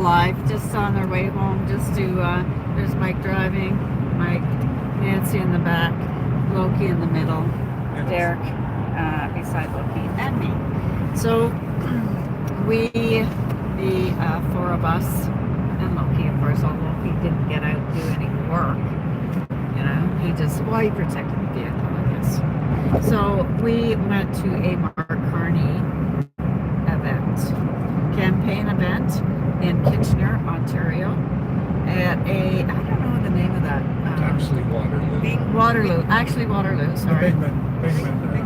live, just on their way home, just to, there's Mike driving, Mike, Nancy in the back, Loki in the middle, Derek beside Loki, and me. So, the four of us, and Loki, of course, although Loki didn't get out and do any work, he just, well, he protected the vehicle, I guess. So, we went to a Mark Carney campaign event in Kitchener, Ontario, at I don't know the name of that. Actually, Waterloo, sorry.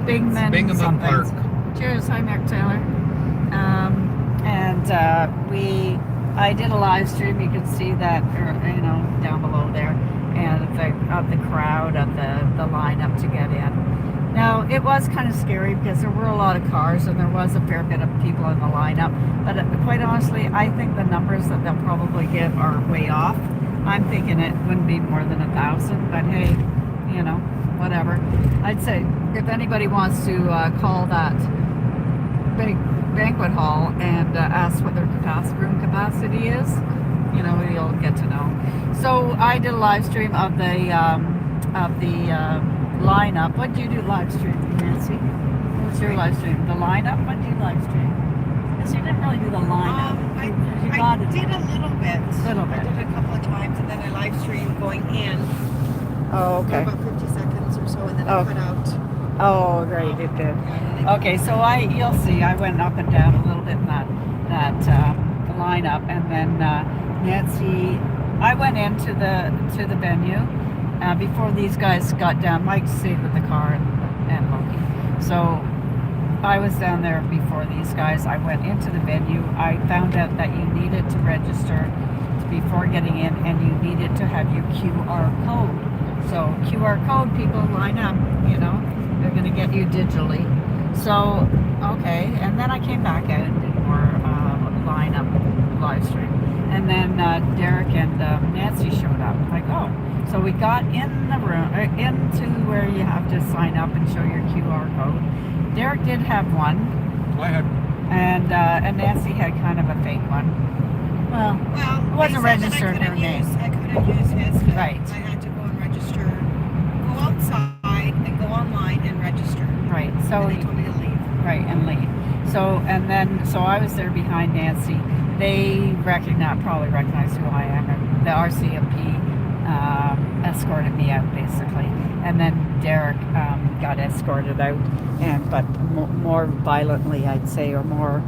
Bingman Bingham Park. Cheers, hi Mark Taylor. I did a live stream. You can see that, down below there, and of the crowd, of the lineup to get in. Now, it was kind of scary because there were a lot of cars and there was a fair bit of people in the lineup. But quite honestly, I think the numbers that they'll probably give are way off. I'm thinking it wouldn't be more than 1,000, but hey, whatever. I'd say if anybody wants to call that big banquet hall and ask what their room capacity is, you'll get to know. So I did a live stream of the lineup. What did you do live stream, Nancy? What's your live stream? The lineup? What did you live stream? Because you didn't really do the lineup. I did a little bit. I did it a couple of times, and then I live streamed going in. Oh, For okay. about 50 seconds or so, and then I cut out. Oh, great, it did. Okay, so you'll see, I went up and down a little bit in that lineup, and then Nancy, I went into the venue before these guys got down. Mike stayed with the car and Loki. So I was down there before these guys. I went into the venue. I found out that you needed to register before getting in, and you needed to have your QR code. So QR code, people line up, they're going to get you digitally. So, okay, and then I came back out and did more lineup live stream. And then Derek and Nancy showed up. Like, oh. So we got in the room, into where you have to sign up and show your QR code. Derek did have one. I had. And Nancy had kind of a fake one. Well, it wasn't registered her name. I couldn't use his. Right. I had to go and register, go outside and go online and register. Right. So and they told me to leave. Right, and leave. So I was there behind Nancy. They probably recognized who I am, and the RCMP escorted me out basically, and then Derek got escorted out, but more violently, I'd say, or more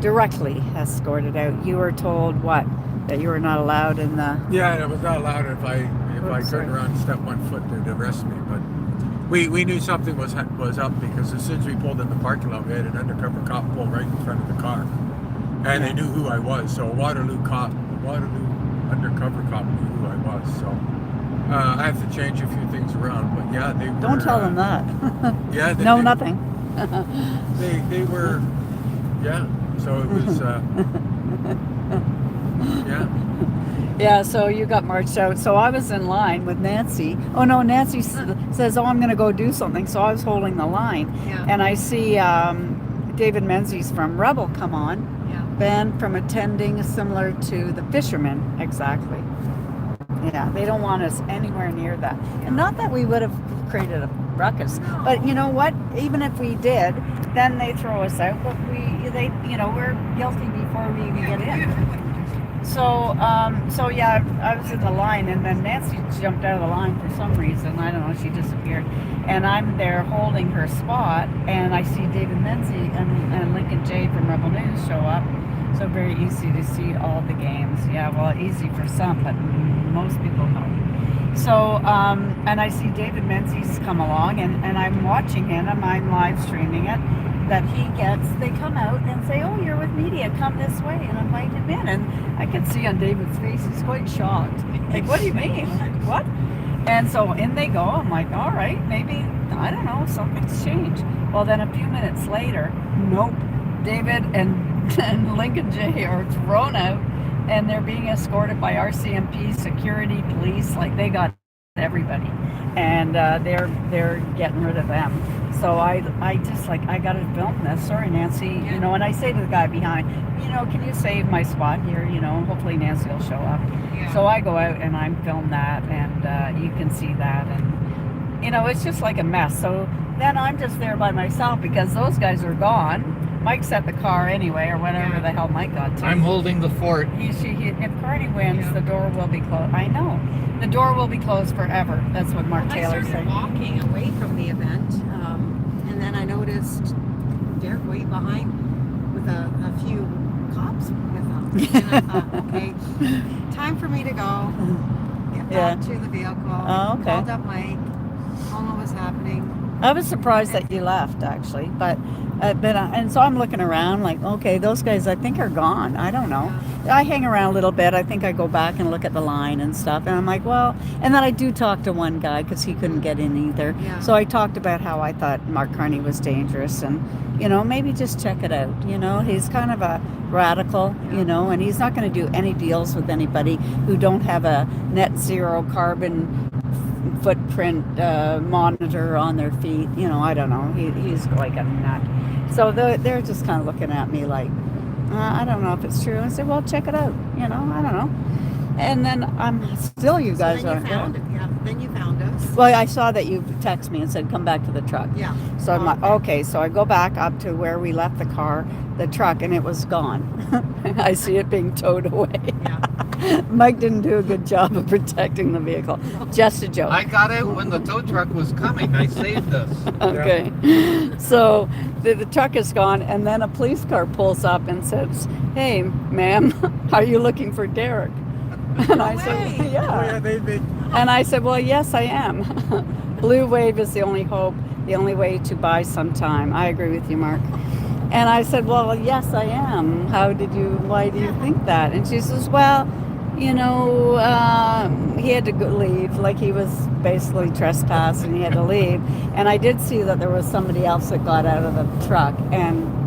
directly escorted out. You were told what? That you were not allowed in the... Yeah, I was not allowed if I turned around and stepped one foot, they'd arrest me. But we knew something was up, because as soon as we pulled in the parking lot, we had an undercover cop pull right in front of the car, and they knew who I was. So a Waterloo undercover cop knew who I was. So I have to change a few things around, but yeah, they were... Don't tell them that. Yeah. Nothing. They were, yeah. So it was, yeah. Yeah, so you got marched out. So I was in line with Nancy. Oh no, Nancy says, oh, I'm going to go do something. So I was holding the line. Yeah. And I see David Menzies from Rebel come on. Yeah. Banned from attending, similar to the Fishermen, exactly. Yeah, they don't want us anywhere near that. And not that we would have created a ruckus, but you know what? Even if we did, then they throw us out. But we're guilty before we even get in. So yeah, I was in the line, and then Nancy jumped out of the line for some reason. I don't know, she disappeared. And I'm there holding her spot, and I see David Menzies and Lincoln J from Rebel News show up. So very easy to see all the games. Yeah, well, easy for some, but most people don't. So, and I see David Menzies come along, and I'm watching him, and I'm live streaming it, that they come out and say, oh, you're with media, come this way, and invite him in. And I can see on David's face, he's quite shocked. Like, what do you mean? Like, what? And so in they go. I'm like, all right, maybe, I don't know, something's changed. Well, then a few minutes later, nope, David and Lincoln J are thrown out, and they're being escorted by RCMP, security, police, like they got everybody, and they're getting rid of them. So I just like, I got to film this. Sorry, Nancy. Yeah. You know, and I say to the guy behind, you know, can you save my spot here? You know, hopefully Nancy will show up. Yeah. So I go out and I film that, and you can see that, and you know, it's just like a mess. So then I'm just there by myself because those guys are gone. Mike's at the car anyway, or whatever Yeah. the hell Mike got to. I'm holding the fort. If Carney wins, Yeah. the door will be closed. I know. The door will be closed forever. That's what Mark I Taylor started said. walking away from the event, and then I noticed Derek way behind with a few cops with him. And I thought, okay, time for me to go. Get back to the vehicle. Oh, okay. Called up Mike. Told him what was happening. I was surprised that you left, actually, and so I'm looking around like, okay, those guys I think are gone. I don't know. I hang around a little bit. I think I go back and look at the line and stuff, and I'm like, well, and then I do talk to one guy because he couldn't get in either. Yeah. So I talked about how I thought Mark Carney was dangerous, and you know, maybe just check it out. You know, he's kind of a radical, you know, and he's not going to do any deals with anybody who don't have a net zero carbon footprint monitor on their feet. You know, I don't know. He's like a nut. So they're just kind of looking at me like, I don't know if it's true. I said, well, check it out. You know, I don't know. And then I'm still, you guys then aren't you found there. it. Yeah. Then you found us. Well, I saw that you text me and said, come back to the truck. Yeah. So I'm like, okay. So I go back up to where we left the car, the truck, and it was gone. I see it being towed away. Yeah. Mike didn't do a good job of protecting the vehicle. Just a joke. I got out when the tow truck was coming. I saved us. Okay. So the truck is gone, and then a police car pulls up and says, hey, ma'am, are you looking for Derek? And I said, way. Oh, yeah. yeah, they And I said, well, yes, I am. Blue Wave is the only hope, the only way to buy some time. I agree with you, Mark. And I said, well, yes, I am. Why do you think that? And she says, well, you know, he had to leave, like he was basically trespassed and he had to leave. And I did see that there was somebody else that got out of the truck, and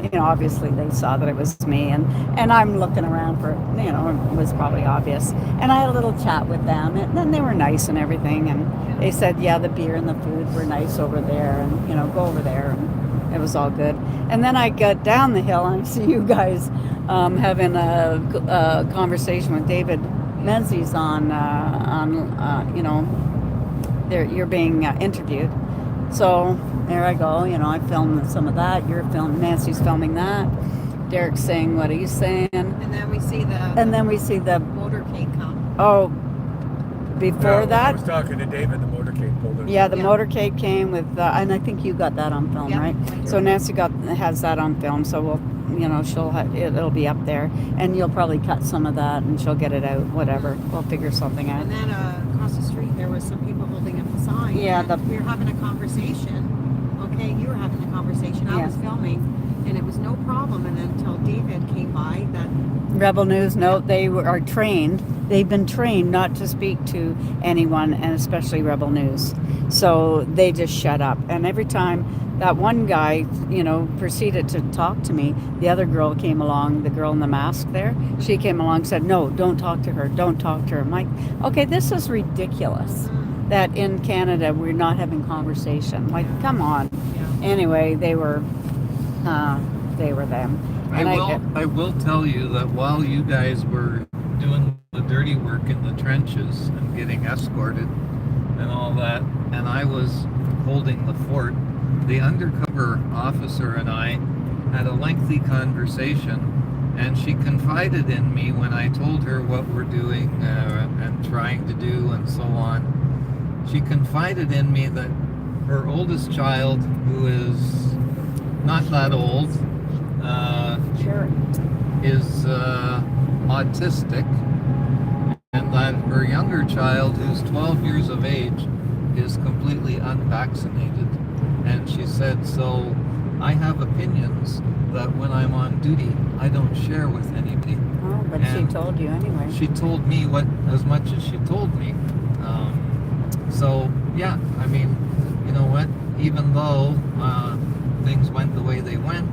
you know, obviously they saw that it was me, and I'm looking around for, you know, it was probably obvious. And I had a little chat with them, and then they were nice and everything, and they said, yeah, the beer and the food were nice over there, and, you know, go over there, and it was all good. And then I got down the hill, and I see you guys having a conversation with David Menzies on you know, you're being interviewed. So there I go, you know, I filmed some of that. Nancy's filming that. Derek's saying what he's saying. And then we see the motorcade come. Oh, before I that, was talking to David, the motorcade pulled in. yeah, the Yeah. motorcade came with, and I think you got that on film, Yeah, right? I do. So Nancy has that on film, so we'll, you know, it'll be up there, and you'll probably cut some of that, and she'll get it out, whatever. We'll figure something out. And then across the street, there was some people holding up a sign. Yeah, and we were having a conversation. Okay, you were having a conversation. I Yeah. was filming, and it was no problem. And until David came by, that Rebel News, no, they are trained. They've been trained not to speak to anyone, and especially Rebel News. So they just shut up. And every time that one guy, you know, proceeded to talk to me, the other girl came along, the girl in the mask there, she came along and said, no, don't talk to her, don't talk to her. I'm like, okay, this is ridiculous that in Canada we're not having conversation. Like, come on. yeah. Anyway, they were them. And I will tell you that while you guys were doing the dirty work in the trenches and getting escorted and all that, and I was holding the fort, the undercover officer and I had a lengthy conversation, and she confided in me when I told her what we're doing and trying to do and so on. She confided in me that her oldest child, who is not that old, Sure. is autistic, and that her younger child, who's 12 years of age, is completely unvaccinated. And she said, so I have opinions that when I'm on duty, I don't share with anybody. Oh, but And she told you anyway. She told me as much as she told me. So yeah, I mean, you know what? Even though things went the way they went,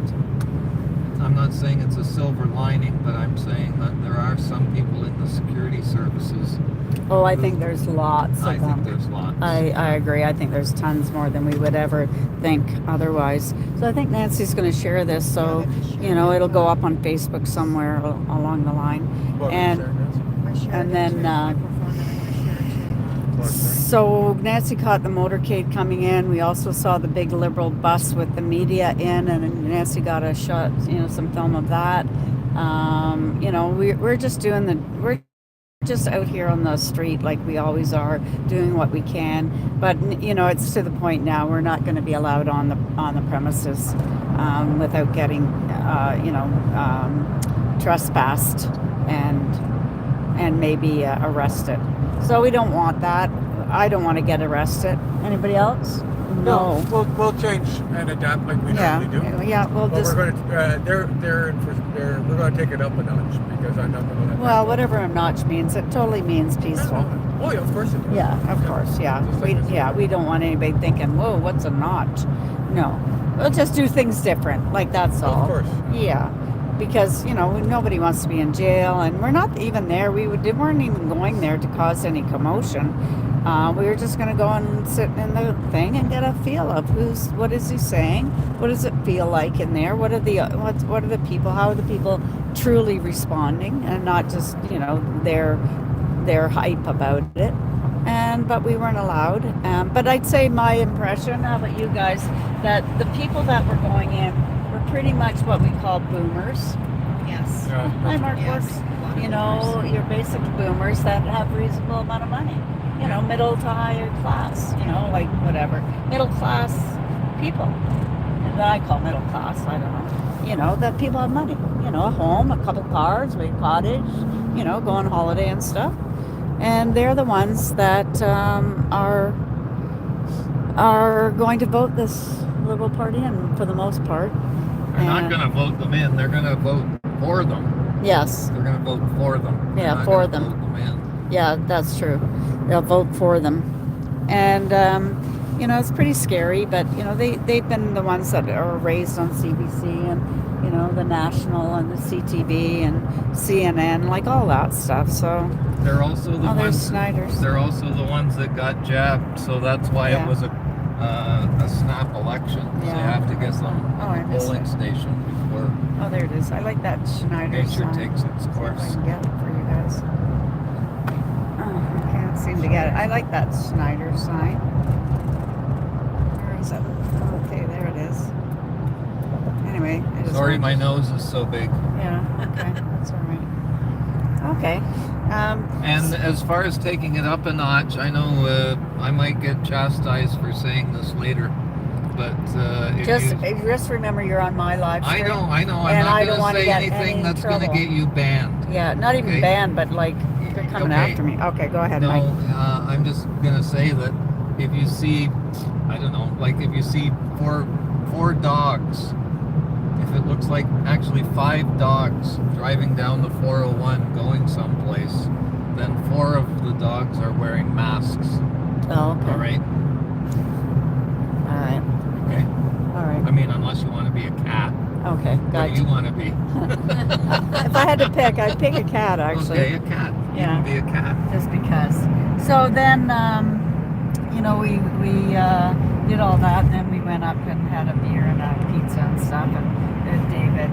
I'm not saying it's a silver lining, but I'm saying that there are some people in the security services Oh, I think there's lots of I them. think there's lots. I agree. I think there's tons more than we would ever think otherwise. So I think Nancy's going to share this, so you know it'll go up on Facebook somewhere along the line. What were you And saying, Nancy? I shared And it then, to my microphone that I'm gonna share What, sorry? so Nancy caught the motorcade coming in. We also saw the big Liberal bus with the media in, and Nancy got a shot, you know, some film of that. You know, we're just we're just out here on the street like we always are, doing what we can. But you know, it's to the point now we're not going to be allowed on the premises without getting, you know, trespassed and maybe arrested. So we don't want that. I don't want to get arrested. Anybody else? No. We'll change and adapt like we Yeah. normally do. Yeah. We'll But just. we're going to we're going to take it up a notch because I'm not going to let Well, that whatever a notch means, it totally means go. peaceful. Oh yeah, of course it does. Yeah, of course. Yeah. Just like this. We don't want anybody thinking, whoa, what's a notch? No. We'll just do things different. Like that's all. Of course. Yeah, because you know nobody wants to be in jail, and we're not even there. We weren't even going there to cause any commotion. We were just going to go and sit in the thing and get a feel of what is he saying? What does it feel like in there? What are the people? How are the people truly responding, and not just you know their hype about it? But we weren't allowed. But I'd say my impression, how about you guys, that the people that were going in were pretty much what we call boomers. Yes. Yeah. Hi, Mark Yes. Works. A lot of You know, boomers. your basic boomers that have reasonable amount of money. You know, middle to higher class. You know, like whatever, middle class people. And I call middle class. I don't know. You know, that people have money. You know, a home, a couple cars, a cottage. You know, go on holiday and stuff. And they're the ones that are going to vote this Liberal Party in for the most part. They're not And- going to vote them in. They're going to vote for them. Yes. They're going to vote for them. They're Yeah, not for gonna them. Vote them in. Yeah, that's true. They'll vote for them. And, you know, it's pretty scary, but, you know, they've been the ones that are raised on CBC and, you know, the National and the CTV and CNN, like all that stuff. So, They're also the oh, there's ones. Snyder's. They're also the ones that got jabbed, so that's why Yeah. it was a snap election. So Yeah. you have to get them Oh, I missed polling it. station before Oh, there it is. I like that Schneider's nature sign. takes its See if I course. can get it for you guys. Oh, I can't seem to get it. I like that Schneider sign. Where is it? Okay, there it is. Anyway, I just Sorry, want- my nose is so big. Yeah, okay, that's all right. Okay. And as far as taking it up a notch, I know I might get chastised for saying this later, but if you, just remember you're on my live I stream. know. I'm and I don't not going wanna to say get anything any that's going to trouble. get you banned. Yeah, not even Okay. banned, but like you're coming Okay. after me. Okay, go ahead, No, Mike. I'm just gonna say that if you see, I don't know, like if you see four dogs, if it looks like actually 5 dogs driving down the 401 going someplace, then 4 of the dogs are wearing masks. Oh, okay. All right, All right. okay. All right. I mean, unless you want to be a cat. Okay, What do gotcha. you want to be? If I had to pick, I'd pick a cat actually. Okay, a cat. You Yeah. can be a cat. Just because. So then, you know, we did all that, and then we went up and had a beer and a pizza and stuff, and David,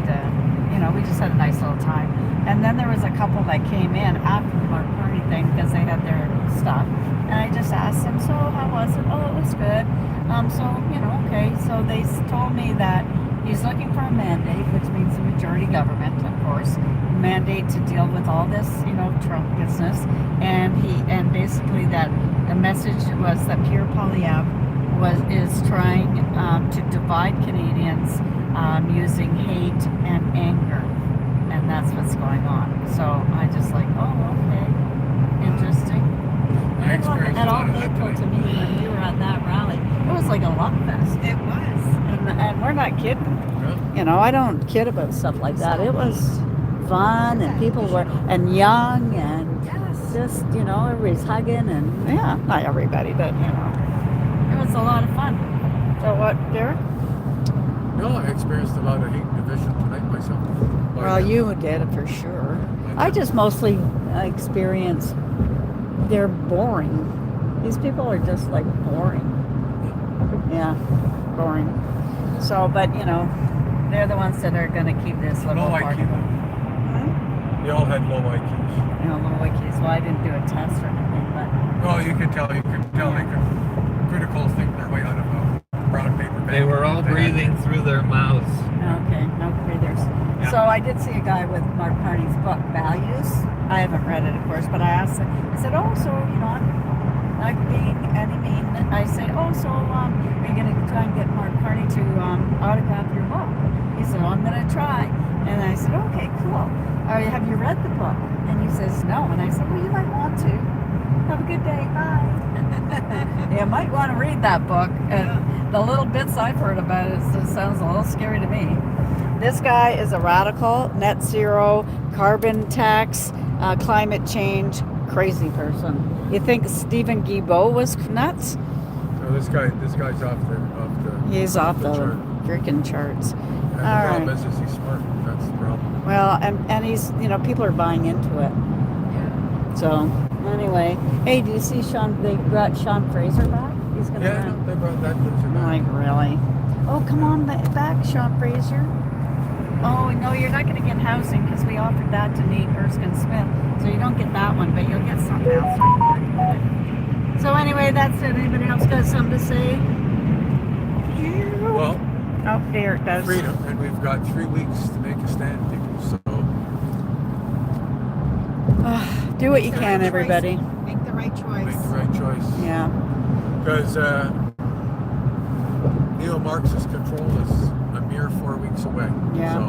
you know, we just had a nice little time. And then there was a couple that came in after the Mark Party thing because they had their stuff, and I just asked them, so how was it? Oh, it was good. So, you know, okay. So they told me that he's looking for a mandate, which means the majority government, of course, mandate to deal with all this, you know, Trump business. And basically that the message was that Pierre Poilievre is trying to divide Canadians using hate and anger, and that's what's going on. So I just like, oh, okay, interesting. I experienced At a all lot of that hateful to today. me when we were at that rally. It was like a love fest. It was. And we're not kidding. Yeah. You know, I don't kid about stuff like that. It was fun, and people were, and young, and Yes. just, you know, everybody's hugging, and yeah, not everybody, but, you know, it was a lot of fun. So what, Derek? No, I experienced a lot of hate and division tonight myself. But, Well, you did it for sure. I just mostly experienced they're boring. These people are just like boring. Yeah, boring. So, but you know, they're the ones that are going to keep this little Low park. IQ. They all had low IQs. You know, little wikis. Well, I didn't do a test or anything, but Oh, you can tell they could critical think their way out of a brown paper bag. They were all breathing through their mouths. okay, no breathers. Yeah. So I did see a guy with Mark Carney's book, Values. I haven't read it, of course, but I asked him, I said, oh, so, you know, I'm not being any mean. I say, oh, so are you going to try and get Mark Carney to autograph your book? He said, oh, I'm going to try. And I said, okay, cool. Have you read the book? And he says, no. And I said, well, you might want to. Have a good day. Bye. You might want to read that book. And the little bits I've heard about it just sounds a little scary to me. This guy is a radical, net zero, carbon tax, climate change, crazy person. You think Stephen Guilbeault was nuts? So this guy's off the He's off the chart. freaking charts. And the All problem right. is he's smart. That's the problem. Well, and he's, you know, people are buying into it. Yeah. So, anyway. Hey, do you see they brought Sean Fraser back? He's going to Yeah, run. they brought that loser back. Like, really? Oh, come on back, Sean Fraser. Oh, no, you're not going to get housing because we offered that to Nate Erskine Smith. So you don't get that one, but you'll get something else. So anyway, that's it. Anybody else got something to say? Well, Oh, there it goes. freedom, and we've got 3 weeks to make a stand, people. So Do what you Make the can, right everybody. choice. Make the right choice. make the right choice. Yeah. Because neo-Marxist control is a mere 4 weeks away. Yeah. So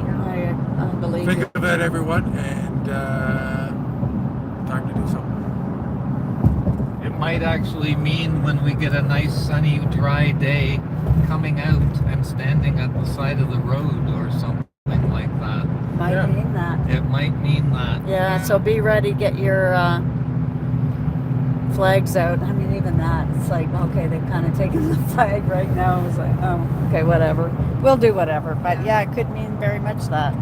I believe think it. of that, everyone, and time to do something. It might actually mean when we get a nice sunny dry day coming out and standing at the side of the road or something like that. Might Yeah. mean that. It might mean that. Yeah, so be ready, get your flags out. I mean, even that, it's like, okay, they've kind of taken the flag right now. It's like, oh, okay, whatever. We'll do whatever. But yeah, it could mean very much that.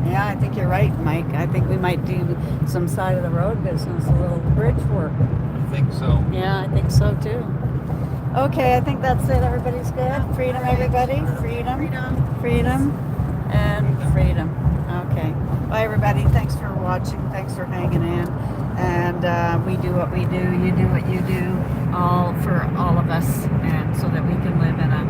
Yeah, I think you're right, Mike. I think we might do some side of the road business, a little bridge work. I think so. Yeah, I think so too. Okay, I think that's it. Everybody's good? Freedom, everybody? Freedom. Freedom. Freedom and freedom. Okay. Bye, everybody. Thanks for watching. Thanks for hanging in. And we do what we do. You do what you do. All for all of us, and so that we can live in a